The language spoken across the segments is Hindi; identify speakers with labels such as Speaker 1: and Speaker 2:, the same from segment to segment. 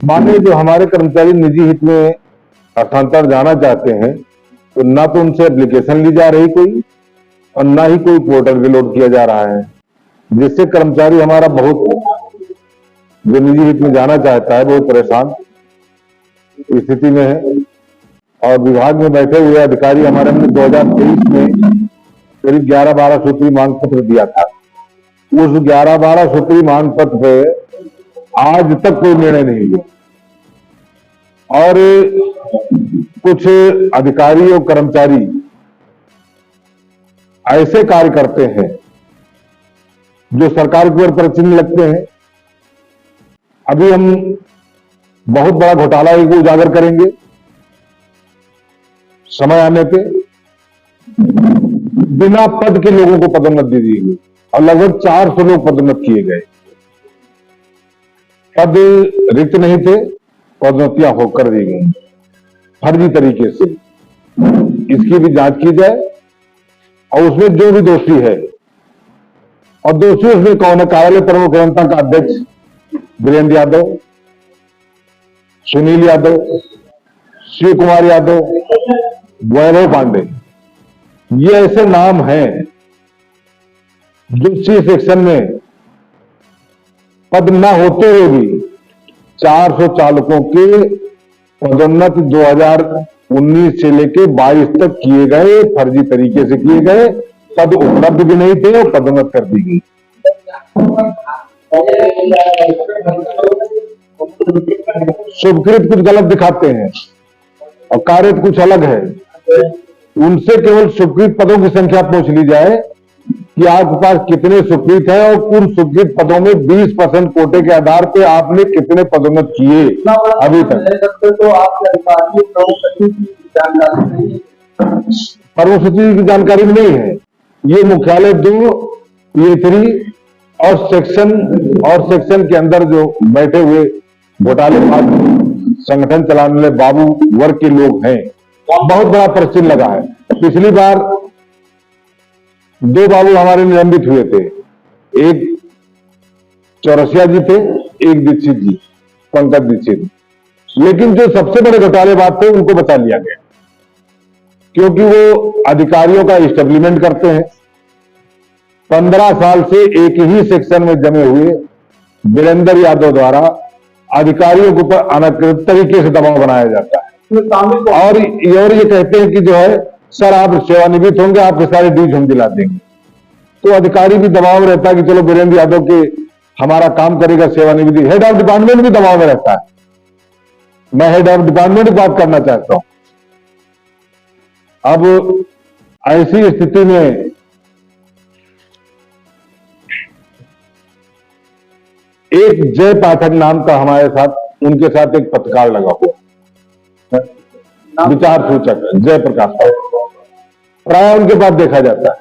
Speaker 1: माने जो हमारे कर्मचारी निजी हित में हस्तांतरण जाना चाहते हैं तो ना तो उनसे एप्लीकेशन ली जा रही कोई और ना ही कोई पोर्टल पे लोड किया जा रहा है, जिससे कर्मचारी हमारा बहुत जो निजी हित में जाना चाहता है बहुत परेशान स्थिति में है। और विभाग में बैठे हुए अधिकारी हमारे ने 2023 में करीब 11-12 सूत्री मांग पत्र दिया था। उस 11-12 सूत्री मांग पत्र पे आज तक कोई निर्णय नहीं लिया और कुछ अधिकारी और कर्मचारी ऐसे कार्य करते हैं जो सरकार के ऊपर चिन्ह लगते हैं। अभी हम बहुत बड़ा घोटाला को उजागर करेंगे समय आने पे। बिना पद के लोगों को पदोन्नति दी गई और लगभग 400 लोग पदोन्नत किए गए। पद रिक्त नहीं थे, पदोन्नतियां होकर दी गई फर्जी तरीके से। इसकी भी जांच की जाए और उसमें जो भी दोषी है और दोषी उसमें कौन है। कार्यालय प्रमुख जनता का अध्यक्ष वीरेंद्र यादव, सुनील यादव, शिव कुमार यादव, वैभव पांडे, ये ऐसे नाम हैं जो सी सेक्शन में पद न होते हुए भी 400 चालकों के पदोन्नत 2019 से लेके 22 तक किए गए, फर्जी तरीके से किए गए। पद उपलब्ध भी नहीं थे और पदोन्नत कर दी गई। शुभकृत कुछ गलत दिखाते हैं और कार्य कुछ अलग है। उनसे केवल स्वीकृत पदों की संख्या पूछ ली जाए कि आपके पास कितने स्वीकृत हैं और उन स्वीकृत पदों में 20% कोटे के आधार पे आपने कितने पदोन्नत किए अभी तक। तो आपके प्रमुख सचिव की जानकारी में नहीं है। ये मुख्यालय 2, A3 और सेक्शन के अंदर जो बैठे हुए घोटालेबाज संगठन चलाने वाले बाबू वर्ग के लोग हैं। बहुत बड़ा प्रश्न लगा है। पिछली बार 2 बाबू हमारे निलंबित हुए थे, एक चौरसिया जी थे, एक दीक्षित जी, पंकज दीक्षित। लेकिन जो सबसे बड़े घोटालेबाज थे उनको बचा लिया गया क्योंकि वो अधिकारियों का एस्टेब्लिशमेंट करते हैं। 15 साल से एक ही सेक्शन में जमे हुए वीरेंद्र यादव द्वारा अधिकारियों के ऊपर अनधिकृत तरीके से दबाव बनाया जाता है और ये कहते हैं कि जो है सर आप सेवानिवृत्त होंगे, आपके सारे ड्यूज हम दिला देंगे। तो अधिकारी भी दबाव में रहता है कि चलो वीरेंद्र यादव के हमारा काम करेगा सेवानिवृत्ति। हेड ऑफ डिपार्टमेंट भी दबाव में रहता है। मैं हेड ऑफ डिपार्टमेंट की बात करना चाहता हूं। अब ऐसी स्थिति में एक जय पाठक नाम का हमारे साथ, उनके साथ एक पत्रकार लगा हुआ विचार सूचक जय प्रकाश प्राय उनके पास देखा जाता है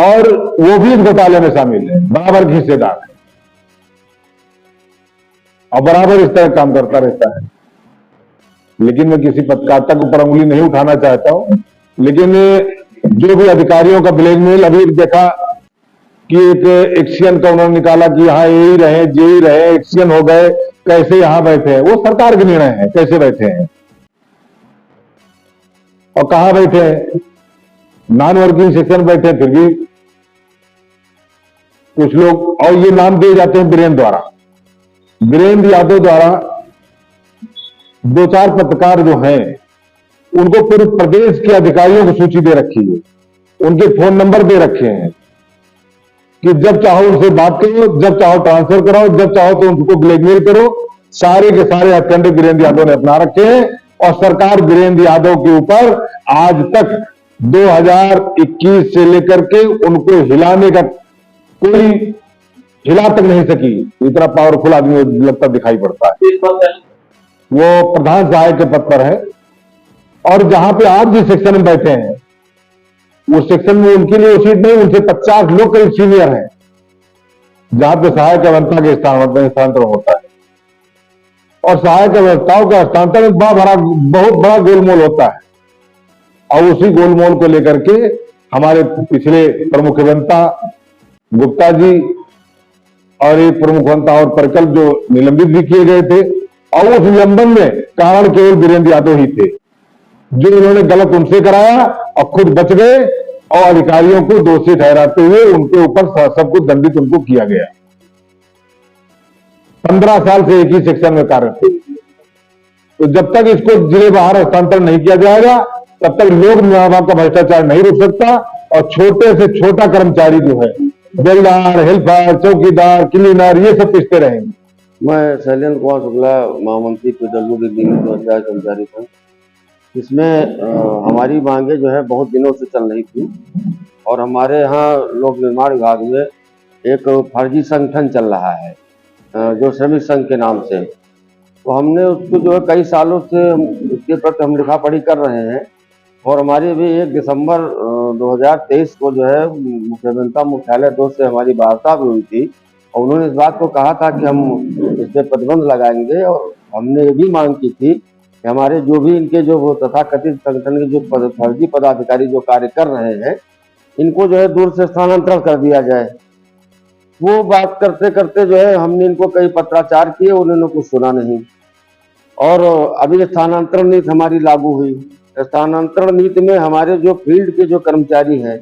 Speaker 1: और वो भी इस घोटाले में शामिल है, बराबर हिस्सेदार है और बराबर इस तरह काम करता रहता है। लेकिन मैं किसी पत्रकारिता के ऊपर उंगली नहीं उठाना चाहता हूं। लेकिन जो भी अधिकारियों का ब्लैकमेल, अभी देखा कि एक एक्सीएन का उन्होंने निकाला कि यहां यही रहे, जेई रहे, एक्सीएन हो गए, कैसे यहां बैठे हैं। वो सरकार का निर्णय है कैसे बैठे हैं और कहां बैठे हैं। नॉन वर्किंग सेक्शन बैठे हैं फिर भी कुछ लोग, और ये नाम दिए जाते हैं वीरेंद्र यादव द्वारा 2-4 पत्रकार जो हैं उनको पूरे प्रदेश के अधिकारियों को सूची दे रखी है, उनके फोन नंबर दे रखे हैं कि जब चाहो उनसे बात करो, जब चाहो ट्रांसफर कराओ, जब चाहो तो उनको ब्लैकमेल करो। सारे के सारे हथकंडे वीरेंद्र यादव ने अपना रखे हैं और सरकार वीरेंद्र यादव के ऊपर आज तक 2021 से लेकर के उनको हिलाने का कोई हिला तक नहीं सकी। इतना पावरफुल आदमी लगता दिखाई पड़ता है। वो प्रधान सहायक के पद पर है और जहां पे आप जिस सेक्शन में बैठे हैं उस सेक्शन में उनके लिए सीट नहीं, उनसे 50 लोग करीब सीनियर हैं जहां पे सहायक अभियंता के स्थानांतरण होता है। और सहायक अभियंताओं का हस्तांतरण बहुत बड़ा गोलमोल होता है और उसी गोलमोल को लेकर के हमारे पिछले प्रमुख अभियंता गुप्ता जी और एक प्रमुख वंता और प्रकल्प जो निलंबित भी किए गए थे, और उस निलंबन में कारण केवल वीरेंद्र यादव ही थे, जो इन्होंने गलत उनसे कराया और खुद बच गए और अधिकारियों को दोषी ठहराते हुए उनके ऊपर सबको दंडित उनको किया गया। 15 साल से एक ही सेक्शन में कार्य थे। तो जब तक इसको जिले बाहर हस्तांतरण नहीं किया जाएगा, तब तक लोक निर्माण का भ्रष्टाचार नहीं रुक सकता और छोटे से छोटा कर्मचारी जो है, बेलदार, हेल्पर, चौकीदार, क्लीनर, ये सब पिसते रहेंगे।
Speaker 2: मैं शैलेंद्र कुमार शुक्ला, महामंत्री PWD निगम कर्मचारी संघ। इसमें हमारी मांगे जो है बहुत दिनों से चल रही थी और हमारे यहाँ लोक निर्माण विभाग में एक फर्जी संगठन चल रहा है जो श्रमिक संघ के नाम से। तो हमने उसको जो है कई सालों से उसके प्रति हम लिखा पढ़ी कर रहे हैं और हमारी भी 1 दिसंबर 2023 को जो है मुख्यमंत्री मुख्यालय 2 से हमारी वार्ता भी हुई थी और उन्होंने इस बात को कहा था कि हम इस पर प्रतिबंध लगाएंगे और हमने ये भी मांग की थी कि हमारे जो भी इनके जो वो तथाकथित संगठन के जो फर्जी पदाधिकारी जो कार्य कर रहे हैं, इनको जो है दूर से स्थानांतरण कर दिया जाए। वो बात करते करते जो है हमने इनको कई पत्राचार किए, उन्होंने कुछ सुना नहीं और अभी स्थानांतरण नीति हमारी लागू हुई। स्थानांतरण नीति में हमारे जो फील्ड के जो कर्मचारी हैं,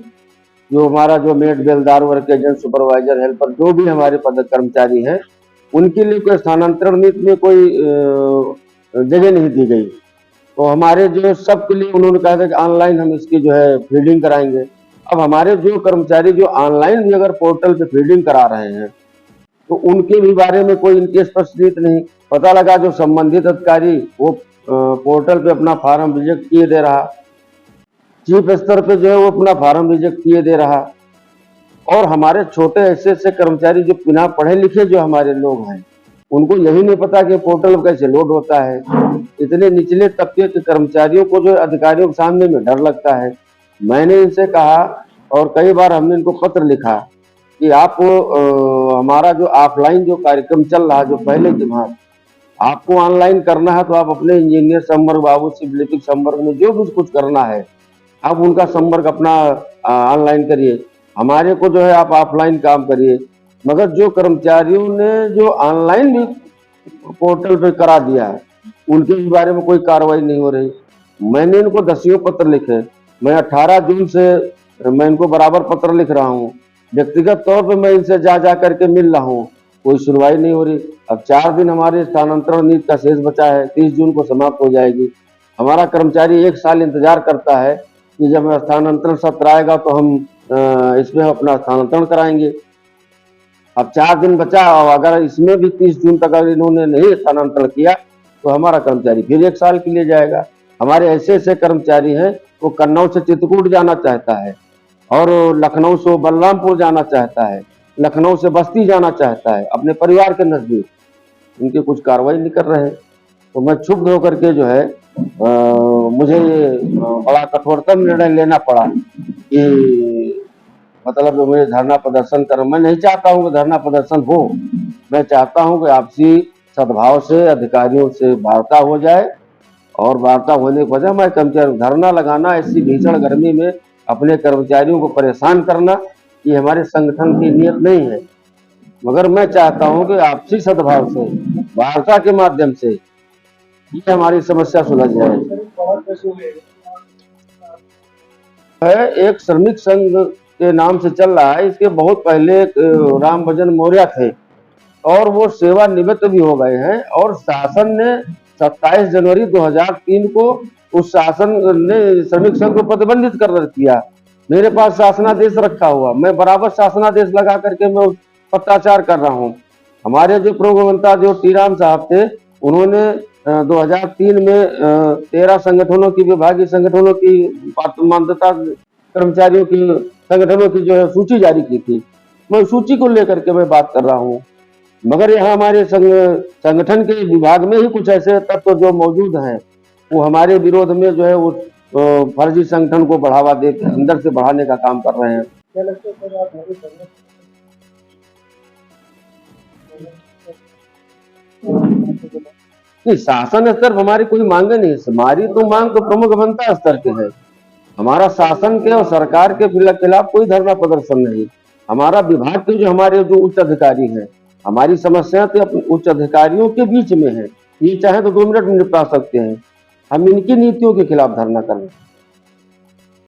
Speaker 2: जो हमारा जो मेड, बेलदार, वर्क एजेंट, सुपरवाइजर, हेल्पर, जो भी हमारे पद कर्मचारी हैं, उनके लिए कोई स्थानांतरण नीति में कोई जगह नहीं दी गई। तो हमारे जो सबके लिए उन्होंने कहा था कि ऑनलाइन हम इसकी जो है फीडिंग कराएंगे। अब हमारे जो कर्मचारी जो ऑनलाइन भी अगर पोर्टल पे फीडिंग करा रहे हैं तो उनके भी बारे में कोई इनके स्पष्ट नीति नहीं। पता लगा जो संबंधित अधिकारी वो पोर्टल पे अपना फार्म रिजेक्ट किए दे रहा, चीफ स्तर पे जो है वो अपना फार्म रिजेक्ट किए दे रहा और हमारे छोटे ऐसे कर्मचारी जो बिना पढ़े लिखे जो हमारे लोग हैं, उनको यही नहीं पता कि पोर्टल कैसे लोड होता है। इतने निचले तबके के कर्मचारियों को जो अधिकारियों के सामने में डर लगता है। मैंने इनसे कहा और कई बार हमने इनको पत्र लिखा कि आप हमारा जो ऑफलाइन जो कार्यक्रम चल रहा है, जो पहले की बात, आपको ऑनलाइन करना है तो आप अपने इंजीनियर संवर्ग, बाबू सिविलिटिक संवर्ग में जो भी कुछ करना है आप उनका संवर्ग अपना ऑनलाइन करिए, हमारे को जो है आप ऑफलाइन काम करिए। मगर जो कर्मचारियों ने जो ऑनलाइन भी पोर्टल पे करा दिया है, उनके भी बारे में कोई कार्रवाई नहीं हो रही। मैंने इनको 10 पत्र लिखे, मैं 18 जून से मैं इनको बराबर पत्र लिख रहा हूँ, व्यक्तिगत तौर पे मैं इनसे जा करके मिल रहा हूँ, कोई सुनवाई नहीं हो रही। अब 4 दिन हमारे स्थानांतरण नीति का शेष बचा है, 30 जून को समाप्त हो जाएगी। हमारा कर्मचारी 1 साल इंतजार करता है कि जब स्थानांतरण सत्र आएगा तो हम इसमें अपना स्थानांतरण कराएंगे। अब 4 दिन बचा और अगर इसमें भी 30 जून तक अगर इन्होंने नहीं स्थानांतरण किया तो हमारा कर्मचारी फिर 1 साल के लिए जाएगा। हमारे ऐसे कर्मचारी हैं, वो कन्नौज से चित्रकूट जाना चाहता है और लखनऊ से बलरामपुर जाना चाहता है, लखनऊ से बस्ती जाना चाहता है अपने परिवार के नजदीक, इनकी कुछ कार्रवाई नहीं कर रहे हैं। तो मैं क्षुब्ध होकर के जो है मुझे बड़ा कठोरतम निर्णय लेना पड़ा कि मतलब मुझे धरना प्रदर्शन कर। मैं नहीं चाहता हूं कि धरना प्रदर्शन हो, मैं चाहता हूं कि आपसी सद्भाव से अधिकारियों से वार्ता हो जाए और वार्ता होने की वजह मैं कर्मचारी धरना लगाना, ऐसी भीषण गर्मी में अपने कर्मचारियों को परेशान करना, ये हमारे संगठन की नीयत नहीं है। मगर मैं चाहता हूं कि आपसी सद्भाव से वार्ता के माध्यम से ये हमारी समस्या सुलझ जाए। एक श्रमिक संघ के नाम से चल रहा है, इसके बहुत पहले राम भजन मौर्य थे और वो सेवानिवृत्त भी हो गए हैं और शासन ने 27 जनवरी 2003 को उस शासन ने श्रमिक संघ को प्रतिबंधित कर दिया। मेरे पास शासनादेश रखा हुआ, मैं बराबर शासनादेश लगा करके मैं पत्राचार कर रहा हूँ। हमारे जो प्रमुख मंत्री जो टी राम साहब थे, उन्होंने 2003 में 13 संगठनों की, विभागीय संगठनों की मान्यता कर्मचारियों की संगठनों की जो है सूची जारी की थी। मैं सूची को लेकर के मैं बात कर रहा हूँ। मगर यहाँ हमारे संगठन के विभाग में ही कुछ ऐसे तत्व जो मौजूद हैं, वो हमारे विरोध में जो है वो फर्जी संगठन को बढ़ावा देकर अंदर से बढ़ाने का काम कर रहे हैं। नहीं, शासन स्तर पर हमारी कोई मांग नहीं, हमारी तो मांग तो प्रमुख मंत्री स्तर के है। हमारा शासन के और सरकार के खिलाफ कोई धरना प्रदर्शन नहीं। हमारा विभाग के जो हमारे जो उच्च अधिकारी हैं हमारी समस्या तो अपने उच्च अधिकारियों के बीच में है। ये चाहे तो 2 मिनट में निपटा सकते हैं, हम इनकी नीतियों के खिलाफ धरना कर रहे हैं।